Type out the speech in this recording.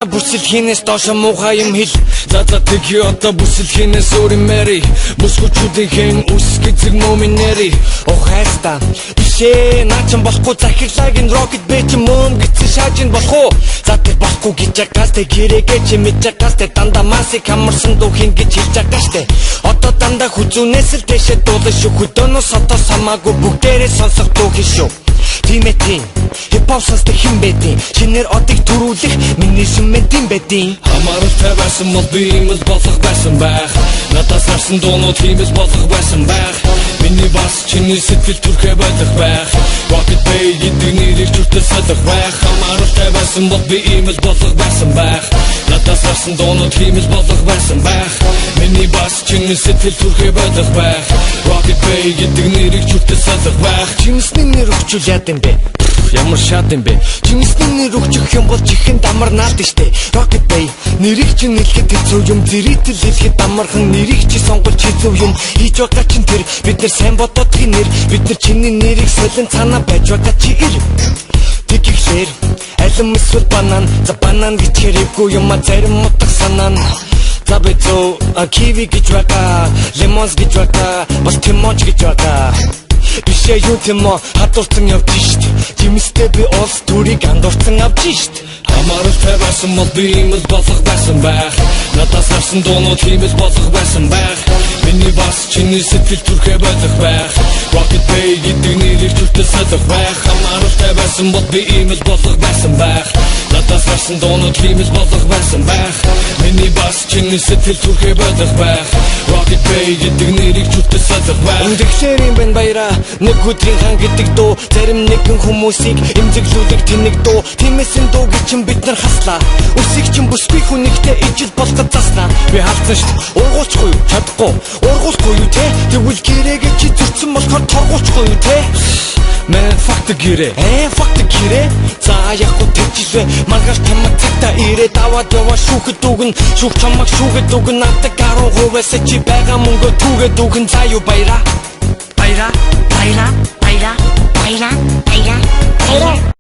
Бүсэлхийнээс доош муухай юм хэл Зазатыки одоо бүсэлхийнээс өөрийн мэри Бүсгүчүүдийн үсгэцэг мөминэри Охайста бишээ наачан болохгүй захирлагын рокет бэч мөн гитсэн шаажин болох уу Затыг болохгүй гэж ягастай гэрээгээ чи мэдж ягастай Дандаа масыг хамарсан дүүхийн гэж хэлж ягастай Одоо дандаа хүзүүнээс л дэшээ дуулан шүү Хөдөөнөөс одоо самаагүй бүгдээрээ сонсох дүүхийн шүү Тимэтин хипхоп сонсдог хэн бэдин Шинээр одыг төрүүлэх миний сүмэнтин бэдин Хамааралтай байсан бол би юм л болох байсан байх Надаас гарсан дуунууд тийм л болох байсан байх Миний бас чиний сэтгэл түрхэ байх байх Rocket Bay гэдэг нэрийг чүртэл салах байх Хамааралтай байсан бол би юм л болох байсан байх Надаас гарсан дуунууд тийм л болох байсан байх Миний бас чиний сэтгэл түрхэ байх байх Rocket Bay гэдэг нэрийг чүртэл салах байх Чиний нэр өгчүүл яд юм бэ Ямар шат юм бэ Чиний нэр өгчих юм бол чихэн дамар наад штэ Rocket Bay нэрийг чинь хэлэхэд хэцүү юм Зэрэгтэл хэлэхэд амархан нэрийг чи сонгож хэцүү юм Хийж байгаа чинь тэр бид нар сайн бододгийн нэр Бид нар чиний нэрийг солин цаанаа байж байгаа чи ир Тэгихлээр алим эсвэл банан За банан гэж хэрэггүй юм а зарим утга санаа За бэцүү киви гэж байгаа Лимонс гэж байгаа Бас тимонч гэж байгаа Бишээ юу тимо хадуурсан явж шít Жимстэй би олс түрийг андуурсан авч шít Хамааралтай байсан бол би юм л болох байсан байх Надаас гарсан дуунууд тийм л болох байсан байх Миний бас чиний сэтгэл түрхэ байх байх Rocket Bay гэдэг нэрийг чүртэл салах байх Хамааралтай байсан бол би юм л болох байсан байх Надаас гарсан дуунууд тийм л болох байсан байх Миний бас чиний сэтгэл түрхэ байх Rocket Bay гэдэг нэрийг чүртэл салах байх Үндэглэр юм байна баяраа Нэг өдрийн хан гэдэг дуу Зарим нэгэн хүмүүсийг эмзэглүүлэх тэнэг дуу Тиймээсэн дууг чинь бид нар хаслаа Үсийг чинь бүсгүй хүнийгтэй ижил болгож заснаа Би хаалцсан шít ургуулчихгүй юу чадахгүй Ургуулахгүй юу те Тэгвэл гэрээгээ чи зөрчсөн болохоор торгуулчихгүй юу те Man fuck the гэрээ fuck the гэрээ За яг уу тэгжвэ Маргааш тамаг цагта ирээд аваад яваа шүүхэд үгэн Шүүх чамаг шүүхэд үгэн Авдаг 10%-аас чи байгаа мөнгө түүгээд үгэн За юу баяра Bayra, bayra, bayra, bayra, bayra, bayra.